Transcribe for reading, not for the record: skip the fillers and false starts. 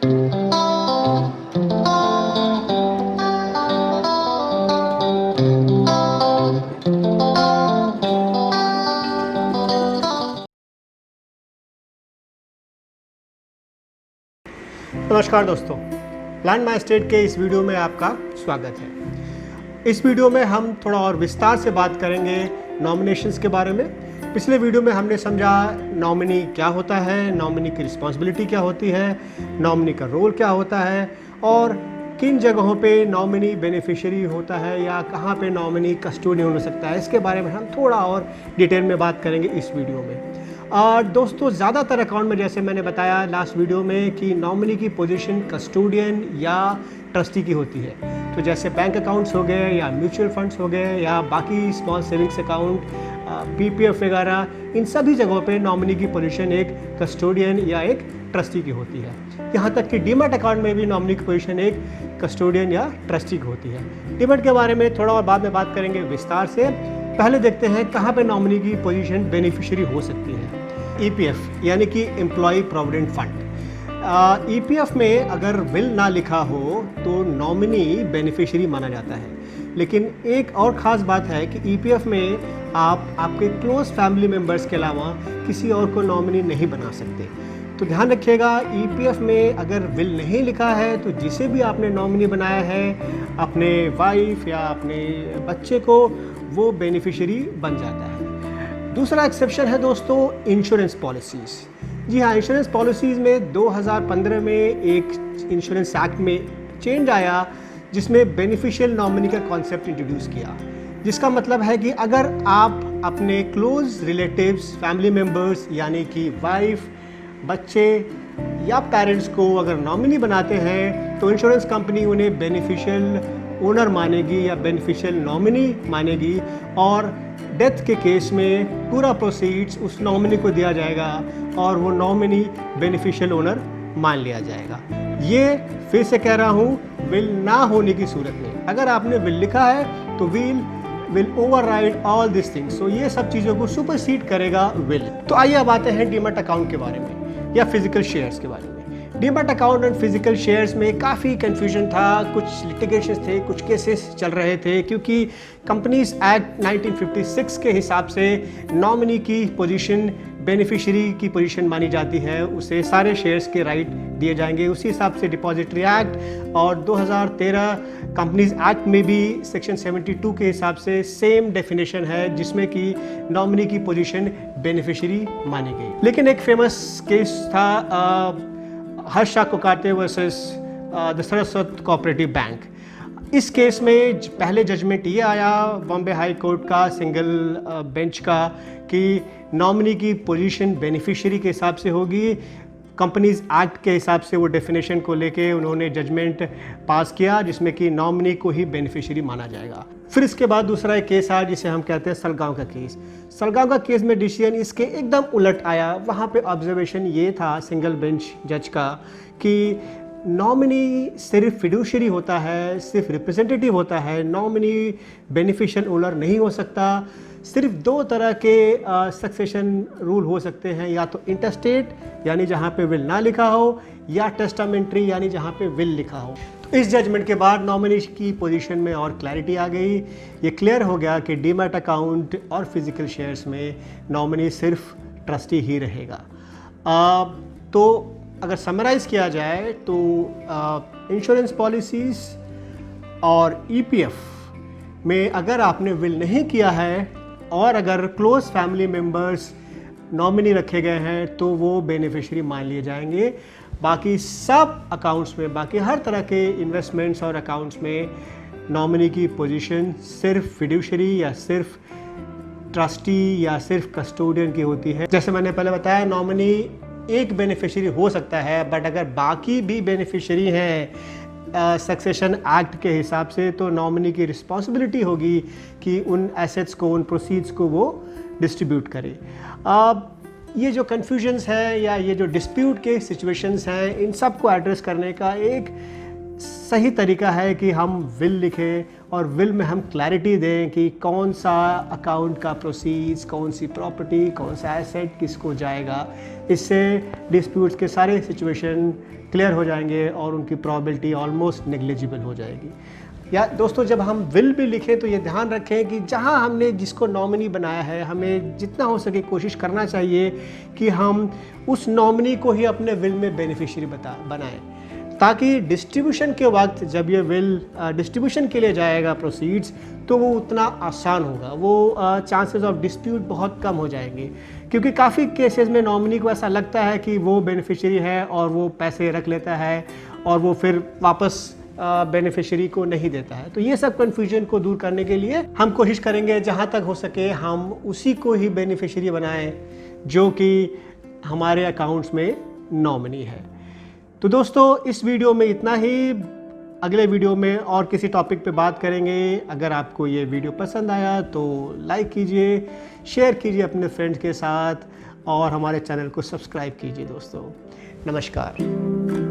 नमस्कार दोस्तों, plan my state के इस वीडियो में आपका स्वागत है। इस वीडियो में हम थोड़ा और विस्तार से बात करेंगे नॉमिनेशंस के बारे में। पिछले वीडियो में हमने समझा नॉमिनी क्या होता है, नॉमिनी की रिस्पॉन्सिबिलिटी क्या होती है, नॉमिनी का रोल क्या होता है और किन जगहों पे नॉमिनी बेनिफिशियरी होता है या कहाँ पे नॉमिनी कस्टोडियन हो सकता है। इसके बारे में हम थोड़ा और डिटेल में बात करेंगे इस वीडियो में। दोस्तों, ज़्यादातर अकाउंट में जैसे मैंने बताया लास्ट वीडियो में कि नॉमिनी की पोजीशन कस्टोडियन या ट्रस्टी की होती है। तो जैसे बैंक अकाउंट्स हो गए या म्यूचुअल फंड्स हो गए या बाकी स्मॉल सेविंग्स अकाउंट, पीपीएफ वगैरह, इन सभी जगहों पे नॉमिनी की पोजीशन एक कस्टोडियन या एक ट्रस्टी की होती है। यहाँ तक कि डीमैट अकाउंट में भी नॉमिनी की पोजीशन एक कस्टोडियन या ट्रस्टी की होती है। डीमैट के बारे में थोड़ा और बाद में बात करेंगे विस्तार से। पहले देखते हैं कहाँ पे नॉमिनी की पोजीशन बेनिफिशियरी हो सकती है। ईपीएफ यानी कि एम्प्लॉय प्रोविडेंट फंड। ईपीएफ में अगर विल ना लिखा हो तो नॉमिनी बेनिफिशियरी माना जाता है। लेकिन एक और ख़ास बात है कि ईपीएफ में आप आपके क्लोज फैमिली मेम्बर्स के अलावा किसी और को नॉमिनी नहीं बना सकते। तो ध्यान रखिएगा, ईपीएफ में अगर विल नहीं लिखा है तो जिसे भी आपने नॉमिनी बनाया है, अपने वाइफ या अपने बच्चे को, वो बेनिफिशियरी बन जाता है। दूसरा एक्सेप्शन है दोस्तों इंश्योरेंस पॉलिसीज़। जी हाँ, इंश्योरेंस पॉलिसीज़ में 2015 में एक इंश्योरेंस एक्ट में चेंज आया जिसमें बेनिफिशियल नॉमिनी का कॉन्सेप्ट इंट्रोड्यूस किया, जिसका मतलब है कि अगर आप अपने क्लोज रिलेटिव्स, फैमिली मेम्बर्स यानी कि वाइफ, बच्चे या पेरेंट्स को अगर नॉमिनी बनाते हैं तो इंश्योरेंस कंपनी उन्हें बेनिफिशियल ओनर मानेगी या बेनिफिशियल नॉमिनी मानेगी और डेथ के केस में पूरा प्रोसीड्स उस नॉमिनी को दिया जाएगा और वो नॉमिनी बेनिफिशियल ओनर मान लिया जाएगा। ये फिर से कह रहा हूँ, विल ना होने की सूरत में अगर आपने विल लिखा है तो will override all this things. So ये सब चीज़ों को सुपरसीड करेगा विल। तो आइए अब आते हैं डीमैट अकाउंट के बारे में या फिजिकल शेयर्स के बारे में। Demat account and physical shares में काफ़ी कन्फ्यूजन था, कुछ लिटिगेशंस थे, कुछ केसेस चल रहे थे क्योंकि कंपनीज एक्ट 1956 के हिसाब से नॉमिनी की पोजीशन बेनिफिशियरी की पोजीशन मानी जाती है, उसे सारे शेयर्स के राइट दिए जाएंगे। उसी हिसाब से डिपॉजिटरी एक्ट और 2013 कंपनीज एक्ट में भी सेक्शन 72 के हिसाब से सेम डेफिनेशन है जिसमें कि नॉमिनी की पोजीशन बेनिफिशियरी मानी गई। लेकिन एक फेमस केस था Harsha Kokate versus the Saraswat cooperative bank. इस केस में पहले जजमेंट ये आया बॉम्बे हाई कोर्ट का सिंगल बेंच का कि नॉमिनी की पोजीशन बेनिफिशियरी के हिसाब से होगी। कंपनीज एक्ट के हिसाब से वो डेफिनेशन को लेके उन्होंने जजमेंट पास किया जिसमें कि नॉमिनी को ही बेनिफिशियरी माना जाएगा। फिर इसके बाद दूसरा एक केस आया जिसे हम कहते हैं सलगांव का केस। सलगांव का केस में डिसीजन इसके एकदम उलट आया। वहाँ पे ऑब्जर्वेशन ये था सिंगल बेंच जज का कि नॉमिनी सिर्फ फिड्यूशियरी होता है, सिर्फ रिप्रेजेंटेटिव होता है, नॉमिनी बेनिफिशियल ओनर नहीं हो सकता। सिर्फ दो तरह के सक्सेशन रूल हो सकते हैं, या तो इंटरस्टेट यानी जहाँ पे विल ना लिखा हो या टेस्टामेंट्री यानी जहाँ पे विल लिखा हो। तो इस जजमेंट के बाद नॉमिनी की पोजीशन में और क्लैरिटी आ गई। ये क्लियर हो गया कि डीमैट अकाउंट और फिजिकल शेयर्स में नॉमिनी सिर्फ ट्रस्टी ही रहेगा। तो अगर समराइज़ किया जाए तो इंश्योरेंस पॉलिसीज़ और ईपीएफ में अगर आपने विल नहीं किया है और अगर क्लोज फैमिली मेम्बर्स नॉमिनी रखे गए हैं तो वो बेनिफिशियरी मान लिए जाएंगे। बाकी सब अकाउंट्स में, बाकी हर तरह के इन्वेस्टमेंट्स और अकाउंट्स में नॉमिनी की पोजीशन सिर्फ फिड्यूशियरी या सिर्फ ट्रस्टी या सिर्फ कस्टोडियन की होती है। जैसे मैंने पहले बताया, नॉमिनी एक बेनिफिशियरी हो सकता है, बट अगर बाकी भी बेनिफिशियरी हैं सक्सेशन एक्ट के हिसाब से तो नॉमिनी की रिस्पॉन्सिबिलिटी होगी कि उन एसेट्स को, उन प्रोसीड्स को वो डिस्ट्रीब्यूट करे। ये जो कन्फ्यूजन्स है या ये जो डिस्प्यूट के सिचुएशंस हैं, इन सब को एड्रेस करने का एक सही तरीका है कि हम विल लिखें और विल में हम क्लैरिटी दें कि कौन सा अकाउंट का प्रोसीड्स, कौन सी प्रॉपर्टी, कौन सा एसेट किसको जाएगा। इससे डिस्प्यूट्स के सारे सिचुएशन क्लियर हो जाएंगे और उनकी प्रॉबिलिटी ऑलमोस्ट नेग्लिजिबल हो जाएगी। या दोस्तों, जब हम विल भी लिखें तो ये ध्यान रखें कि जहां हमने जिसको नॉमिनी बनाया है, हमें जितना हो सके कोशिश करना चाहिए कि हम उस नॉमिनी को ही अपने विल में बेनिफिशियरी बनाएं, ताकि डिस्ट्रीब्यूशन के वक्त जब ये विल डिस्ट्रीब्यूशन के लिए जाएगा प्रोसीड्स, तो वो उतना आसान होगा, वो चांसेस ऑफ डिस्प्यूट बहुत कम हो जाएंगे। क्योंकि काफ़ी केसेस में नॉमिनी को ऐसा लगता है कि वो बेनिफिशियरी है और वो पैसे रख लेता है और वो फिर वापस बेनिफिशियरी को नहीं देता है। तो ये सब कन्फ्यूजन को दूर करने के लिए हम कोशिश करेंगे जहाँ तक हो सके हम उसी को ही बेनिफिशियरी बनाएं जो कि हमारे अकाउंट्स में नॉमिनी है। तो दोस्तों, इस वीडियो में इतना ही। अगले वीडियो में और किसी टॉपिक पे बात करेंगे। अगर आपको ये वीडियो पसंद आया तो लाइक कीजिए, शेयर कीजिए अपने फ्रेंड्स के साथ और हमारे चैनल को सब्सक्राइब कीजिए दोस्तों। नमस्कार।